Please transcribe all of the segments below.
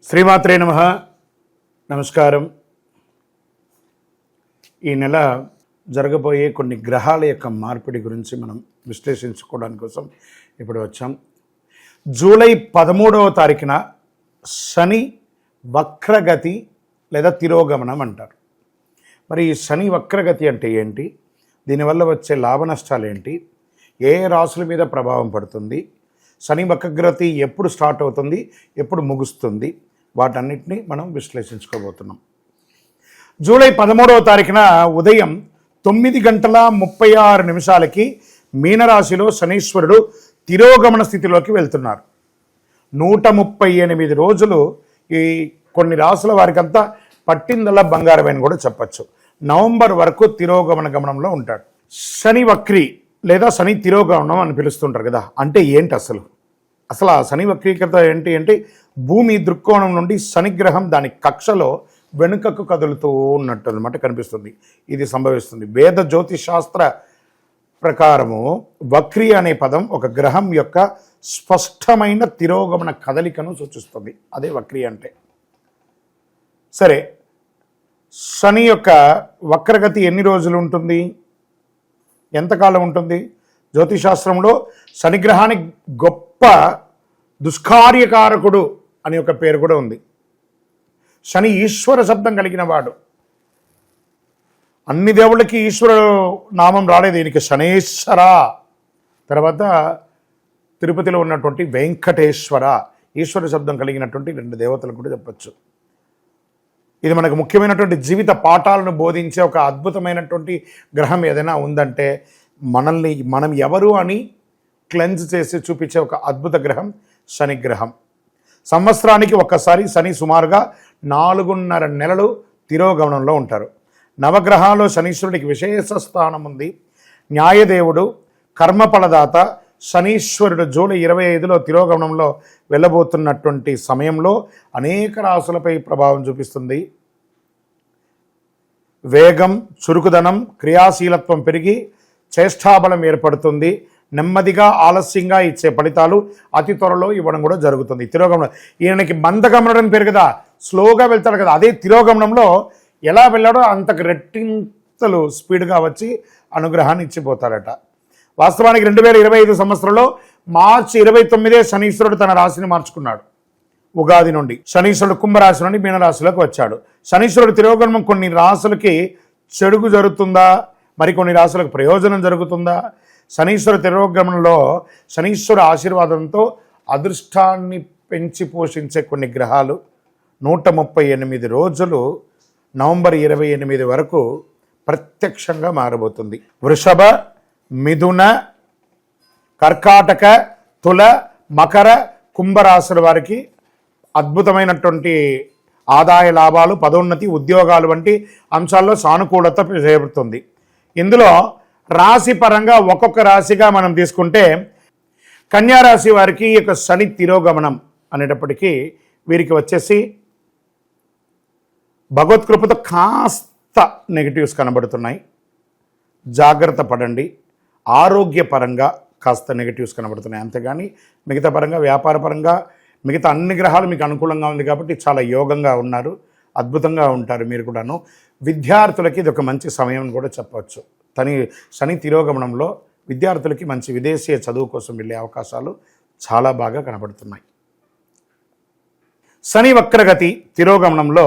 శ్రీమాత్రే నమః. నమస్కారం. ఈ నెల జరగబోయే కొన్ని గ్రహాల యొక్క మార్పిడి గురించి మనం విశ్లేషించుకోవడానికి కోసం ఇప్పుడు వచ్చాం. జూలై 13వ తారీఖున శని వక్రగతి లేదా తిరోగమనం అంటారు. మరి ఈ శని వక్రగతి అంటే ఏంటి, దీనివల్ల వచ్చే లాభ నష్టాలు ఏంటి, ఏ రాశుల మీద ప్రభావం పడుతుంది, శని వక్రగతి ఎప్పుడు స్టార్ట్ అవుతుంది, ఎప్పుడు ముగుస్తుంది, వాటన్నిటిని మనం విశ్లేషించుకోబోతున్నాం. జూలై 13వ తారీఖున ఉదయం 9:36 మీనరాశిలో శనీశ్వరుడు తిరోగమన స్థితిలోకి వెళ్తున్నారు. 138 రోజులు ఈ కొన్ని రాశుల వారికంతా పట్టిందల్లా బంగారమైన కూడా చెప్పచ్చు. నవంబర్ వరకు తిరోగమన గమనంలో ఉంటాడు. శని వక్రి లేదా శని తిరోగమనం అని పిలుస్తుంటారు కదా, అంటే ఏంటి అసలు ఆ శని వక్రీకృత ఏంటి అంటే భూమి దృక్కోణం నుండి శనిగ్రహం దాని కక్షలో వెనుకకు కదులుతూ ఉన్నట్టు అనమాట కనిపిస్తుంది. ఇది సంభవిస్తుంది. వేద జ్యోతిశాస్త్ర ప్రకారము వక్రి అనే పదం ఒక గ్రహం యొక్క స్పష్టమైన తిరోగమన కదలికను సూచిస్తుంది. అదే వక్రి అంటే. సరే, శని యొక్క వక్రగతి ఎన్ని రోజులు ఉంటుంది, ఎంతకాలం ఉంటుంది? జ్యోతిశాస్త్రంలో శనిగ్రహానికి గొప్ప దుష్కార్యకారకుడు అనే ఒక పేరు కూడా ఉంది. శని ఈశ్వర శబ్దం కలిగిన వాడు. అన్ని దేవుళ్ళకి ఈశ్వర నామం రాలేదు, దీనికి శనేశ్వర, తర్వాత తిరుపతిలో ఉన్నటువంటి వెంకటేశ్వర, ఈశ్వర శబ్దం కలిగినటువంటి 2 దేవతలు కూడా చెప్పచ్చు. ఇది మనకు ముఖ్యమైనటువంటి జీవిత పాఠాలను బోధించే ఒక అద్భుతమైనటువంటి గ్రహం ఏదైనా ఉందంటే మనం ఎవరు అని క్లెన్స్ చేసి చూపించే ఒక అద్భుత గ్రహం శని గ్రహం. సంవత్సరానికి ఒక్కసారి శని సుమారుగా 4.5 నెలలు తిరోగమనంలో ఉంటారు. నవగ్రహాల్లో శనీశ్వరుడికి విశేష స్థానం ఉంది. న్యాయదేవుడు, కర్మఫలదాత శనీశ్వరుడు జూలై 25లో తిరోగమనంలో వెళ్ళబోతున్నటువంటి సమయంలో అనేక రాశులపై ప్రభావం చూపిస్తుంది. వేగం, చురుకుదనం, క్రియాశీలత్వం పెరిగి చేష్టాబలం ఏర్పడుతుంది. నెమ్మదిగా ఆలస్యంగా ఇచ్చే ఫలితాలు అతి త్వరలో ఇవ్వడం కూడా జరుగుతుంది. తిరోగమనం ఈయనకి మందగమనం పేరు కదా, స్లోగా వెళ్తాడు కదా, అదే తిరోగమనంలో ఎలా వెళ్ళాడో అంతకు రెట్టింతలు స్పీడ్గా వచ్చి అనుగ్రహాన్ని ఇచ్చిపోతాడట. వాస్తవానికి 2025 సంవత్సరంలో మార్చి 29 శనీశ్వరుడు తన రాశిని మార్చుకున్నాడు. ఉగాది నుండి శనీశ్వరుడు కుంభరాశి నుండి మీనరాశిలోకి వచ్చాడు. శనీశ్వరుడు తిరోగమనం కొన్ని రాశులకి చెడుగు జరుగుతుందా, మరికొన్ని రాశులకు ప్రయోజనం జరుగుతుందా? శనీశ్వర తిరోగమనంలో శనీశ్వర ఆశీర్వాదంతో అదృష్టాన్ని పెంచి పోషించే కొన్ని గ్రహాలు 138 రోజులు నవంబర్ 28 వరకు ప్రత్యక్షంగా మారబోతుంది. వృషభ, మిథున, కర్కాటక, తుల, మకర, కుంభరాశుల వారికి అద్భుతమైనటువంటి ఆదాయ లాభాలు, పదోన్నతి, ఉద్యోగాలు వంటి అంశాల్లో సానుకూలత చేపడుతుంది. ఇందులో రాశి పరంగా ఒక్కొక్క రాశిగా మనం తీసుకుంటే కన్యారాశి వారికి ఈ యొక్క శని తిరోగమనం అనేటప్పటికీ వీరికి వచ్చేసి భగవత్కృపతో కాస్త నెగిటివ్స్ కనబడుతున్నాయి. జాగ్రత్త పడండి. ఆరోగ్యపరంగా కాస్త నెగిటివ్స్ కనబడుతున్నాయి, అంతేగాని మిగతా పరంగా, వ్యాపార పరంగా, మిగతా అన్ని గ్రహాలు మీకు అనుకూలంగా ఉంది కాబట్టి చాలా యోగంగా ఉన్నారు, అద్భుతంగా ఉంటారు మీరు కూడాను. విద్యార్థులకి ఇది ఒక మంచి సమయం కూడా చెప్పవచ్చు. శని తిరోగమనంలో విద్యార్థులకి మంచి విదేశీయ చదువు కోసం వెళ్ళే అవకాశాలు చాలా బాగా కనబడుతున్నాయి. శని వక్రగతి తిరోగమనంలో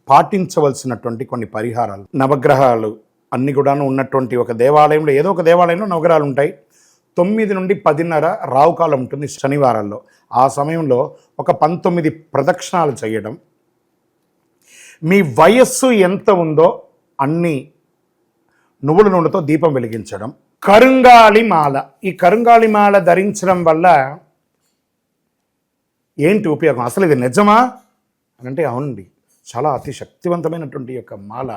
పాటించవలసినటువంటి కొన్ని పరిహారాలు, నవగ్రహాలు అన్ని కూడాను ఉన్నటువంటి ఒక దేవాలయంలో, ఏదో ఒక దేవాలయంలో నవగ్రహాలు ఉంటాయి. 9 నుండి 10:30 రావుకాలం ఉంటుంది శనివారాల్లో. ఆ సమయంలో ఒక 19 ప్రదక్షిణాలు చేయడం, మీ వయస్సు ఎంత ఉందో అన్ని నువ్వుల నూనెతో దీపం వెలిగించడం, కరుంగాళి మాల, ఈ కరుంగాళి మాల ధరించడం వల్ల ఏంటి ఉపయోగం, అసలు ఇది నిజమా అని అంటే అవునండి, చాలా అతి శక్తివంతమైనటువంటి యొక్క మాల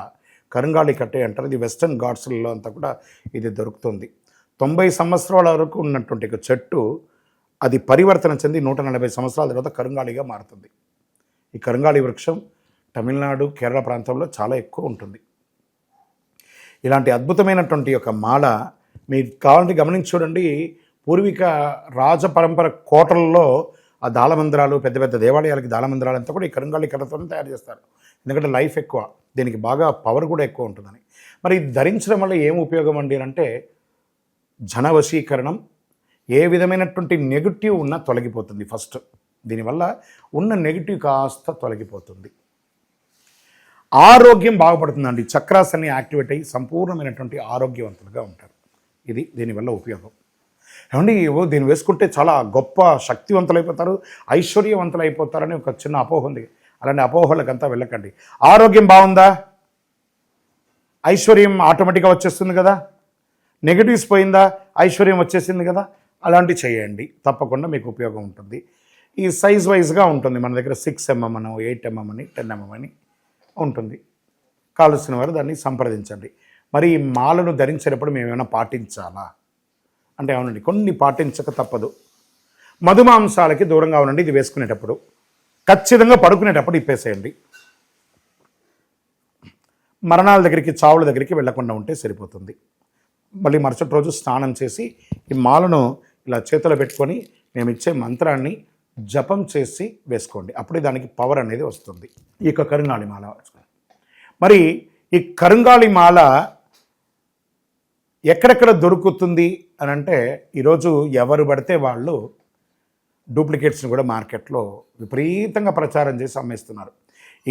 కరుంగాళి కట్టే అంటారు. ఇది వెస్టర్న్ ఘాట్స్లలో అంతా కూడా ఇది దొరుకుతుంది. 90 సంవత్సరాల వరకు ఉన్నటువంటి ఒక చెట్టు అది పరివర్తన చెంది 140 సంవత్సరాల తర్వాత కరుంగాళిగా మారుతుంది. ఈ కరుంగాళి వృక్షం తమిళనాడు, కేరళ ప్రాంతంలో చాలా ఎక్కువ ఉంటుంది. ఇలాంటి అద్భుతమైనటువంటి ఒక మాల మీకు కావాలంటే గమనించి చూడండి. పూర్వీక రాజపరంపర కోటలలో ఆ దాళమందిరాలు, పెద్ద పెద్ద దేవాలయాలకి దాళమందిరాలు అంతా కూడా ఈ కరుంగాళి కర్రతో తయారు చేస్తారు. ఎందుకంటే లైఫ్ ఎక్కువ, దీనికి బాగా పవర్ కూడా ఎక్కువ ఉంటుందని. మరి ఇది ధరించడం వల్ల ఏం ఉపయోగం అండి అంటే జన వశీకరణం, ఏ విధమైనటువంటి నెగిటివ్ ఉన్నా తొలగిపోతుంది. ఫస్ట్ దీనివల్ల ఉన్న నెగిటివ్ కాస్త తొలగిపోతుంది. ఆరోగ్యం బాగుపడుతుందండి. చక్రాస్ అన్ని యాక్టివేట్ అయ్యి సంపూర్ణమైనటువంటి ఆరోగ్యవంతులుగా ఉంటారు. ఇది దీనివల్ల ఉపయోగం. ఏమండి దీన్ని వేసుకుంటే చాలా గొప్ప శక్తివంతులైపోతారు, ఐశ్వర్యవంతులైపోతారని ఒక చిన్న అపోహ ఉంది. అలాంటి అపోహలకంతా వెళ్ళకండి. ఆరోగ్యం బాగుందా, ఐశ్వర్యం ఆటోమేటిక్గా వచ్చేస్తుంది కదా. నెగిటివ్స్ పోయిందా, ఐశ్వర్యం వచ్చేసింది కదా. అలాంటివి చేయండి, తప్పకుండా మీకు ఉపయోగం ఉంటుంది. ఈ సైజ్ వైజ్గా ఉంటుంది. మన దగ్గర 6mm అని, 8mm అని, 10mm అని ఉంటుంది. కావలసిన వారు దాన్ని సంప్రదించండి. మరి ఈ మాలను ధరించేటప్పుడు మేము ఏమైనా పాటించాలా అంటే అవునండి, కొన్ని పాటించక తప్పదు. మధుమాంసాలకి దూరంగా ఉండండి. ఇది వేసుకునేటప్పుడు ఖచ్చితంగా పడుకునేటప్పుడు ఇప్పేసేయండి. మరణాల దగ్గరికి, చావుల దగ్గరికి వెళ్లకుండా ఉంటే సరిపోతుంది. మళ్ళీ మరుసటి రోజు స్నానం చేసి ఈ మాలను ఇలా చేతిలో పెట్టుకొని మేము ఇచ్చే మంత్రాన్ని జపం చేసి వేసుకోండి. అప్పుడే దానికి పవర్ అనేది వస్తుంది. ఈ యొక్క కరుంగాళి మాల. మరి ఈ కరుంగాళి మాల ఎక్కడెక్కడ దొరుకుతుంది అని అంటే ఈరోజు ఎవరు పడితే వాళ్ళు డూప్లికేట్స్ని కూడా మార్కెట్లో విపరీతంగా ప్రచారం చేసి అమ్మేస్తున్నారు.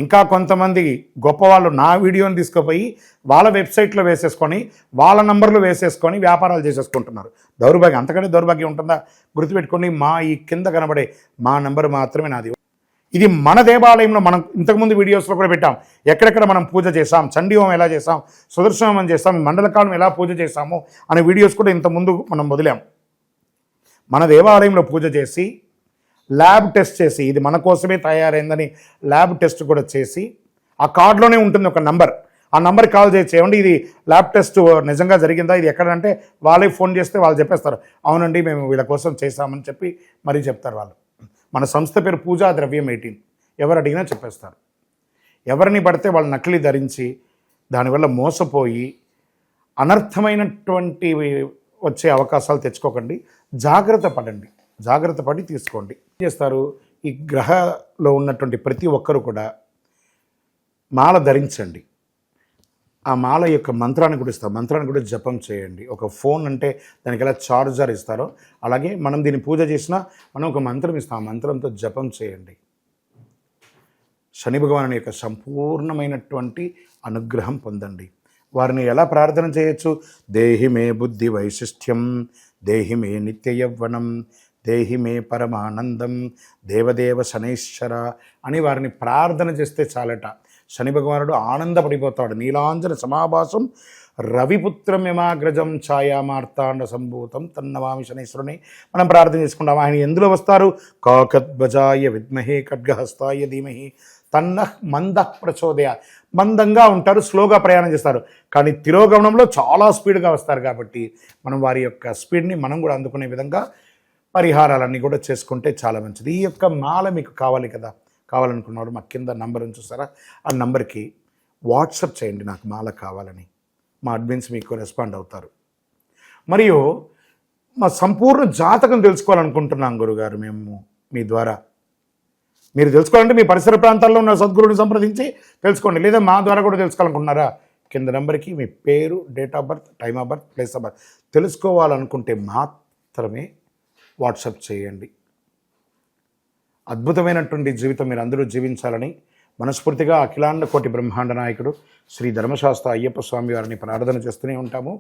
ఇంకా కొంతమంది గొప్పవాళ్ళు నా వీడియోని తీసుకుపోయి వాళ్ళ వెబ్సైట్లో వేసేసుకొని వాళ్ళ నంబర్లు వేసేసుకొని వ్యాపారాలు చేసేసుకుంటున్నారు. దౌర్భాగ్యం, అంతకంటే దౌర్భాగ్యం ఉంటుందా? గుర్తుపెట్టుకోండి, మా ఈ కింద కనబడే మా నంబర్ మాత్రమే నాది. ఇది మన దేవాలయంలో మనం ఇంతకుముందు వీడియోస్లో కూడా పెట్టాం. ఎక్కడెక్కడ మనం పూజ చేసాం, చండీహోమం ఎలా చేసాం, సుదర్శనం చేస్తాం, మండలకాలం ఎలా పూజ చేసాము అనే వీడియోస్ కూడా ఇంతకుముందు మనం వదిలాం. మన దేవాలయంలో పూజ చేసి ల్యాబ్ టెస్ట్ చేసి ఇది మన కోసమే తయారైందని ల్యాబ్ టెస్ట్ కూడా చేసి ఆ కార్డులోనే ఉంటుంది ఒక నంబర్. ఆ నంబర్కి కాల్ చేసి ఏమండి ఇది ల్యాబ్ టెస్ట్ నిజంగా జరిగిందా, ఇది ఎక్కడంటే వాళ్ళే ఫోన్ చేస్తే వాళ్ళు చెప్పేస్తారు, అవునండి మేము వీళ్ళ కోసం చేశామని చెప్పి మరీ చెప్తారు వాళ్ళు. మన సంస్థ పేరు పూజా ద్రవ్యం 18. ఎవరు అడిగినా చెప్పేస్తారు. ఎవరిని పడితే వాళ్ళు నకిలీ ధరించి దానివల్ల మోసపోయి అనర్థమైనటువంటి వచ్చే అవకాశాలు తెచ్చుకోకండి. జాగ్రత్త పడండి, జాగ్రత్త పడి తీసుకోండి. ఏం చేస్తారు, ఈ గ్రహలో ఉన్నటువంటి ప్రతి ఒక్కరు కూడా మాల ధరించండి. ఆ మాల యొక్క మంత్రాన్ని కూడా ఇస్తారు, మంత్రాన్ని కూడా జపం చేయండి. ఒక ఫోన్ అంటే దానికి ఎలా చార్జర్ ఇస్తారో అలాగే మనం దీన్ని పూజ చేసినా మనం ఒక మంత్రం ఇస్తాం, ఆ మంత్రంతో జపం చేయండి. శని భగవాను యొక్క సంపూర్ణమైనటువంటి అనుగ్రహం పొందండి. వారిని ఎలా ప్రార్థన చేయొచ్చు? దేహి మే బుద్ధి వైశిష్ట్యం, దేహి మే నిత్య యవ్వనం, దేహి మే పరమానందం, దేవదేవ శనైశ్వర అని వారిని ప్రార్థన చేస్తే చాలట. శని భగవానుడు ఆనందపడిపోతాడు. నీలాంజన సమాభాసం రవిపుత్రం యమాగ్రజం ఛాయామార్తాండ సంభూతం తన్నవామి శనైశ్వరుని మనం ప్రార్థన చేసుకుంటాం. ఆయన ఎందులో వస్తారు? కాకద్వజాయ విద్మహే ఖడ్గహస్తాయ ధీమహి తన్నః మందః ప్రచోదయ. మందంగా ఉంటారు, స్లోగా ప్రయాణం చేస్తారు, కానీ తిరోగమనంలో చాలా స్పీడ్గా వస్తారు. కాబట్టి మనం వారి యొక్క స్పీడ్ని మనం కూడా అందుకునే విధంగా పరిహారాలన్నీ కూడా చేసుకుంటే చాలా మంచిది. ఈ యొక్క మాల మీకు కావాలి కదా, కావాలనుకున్నవాడు మా కింద నంబర్ చూసారా, ఆ నంబర్కి వాట్సాప్ చేయండి నాకు మాల కావాలని. మా అడ్మిన్స్ మీకు రెస్పాండ్ అవుతారు. మరియు మా సంపూర్ణ జాతకం తెలుసుకోవాలనుకుంటున్నాం గురుగారు మేము మీ ద్వారా. మీరు తెలుసుకోవాలంటే మీ పరిసర ప్రాంతాల్లో ఉన్న సద్గురుని సంప్రదించి తెలుసుకోండి, లేదా మా ద్వారా కూడా తెలుసుకోవాలనుకుంటున్నారా, కింద నెంబర్కి మీ పేరు, date of birth, time of birth, place of birth తెలుసుకోవాలనుకుంటే మాత్రమే వాట్సాప్ చేయండి. అద్భుతమైనటువంటి జీవితం మీరు అందరూ జీవించాలని మనస్ఫూర్తిగా అఖిలాండ కోటి బ్రహ్మాండ నాయకుడు శ్రీ ధర్మశాస్త్ర అయ్యప్ప స్వామి వారిని ప్రార్థన చేస్తూనే ఉంటాము.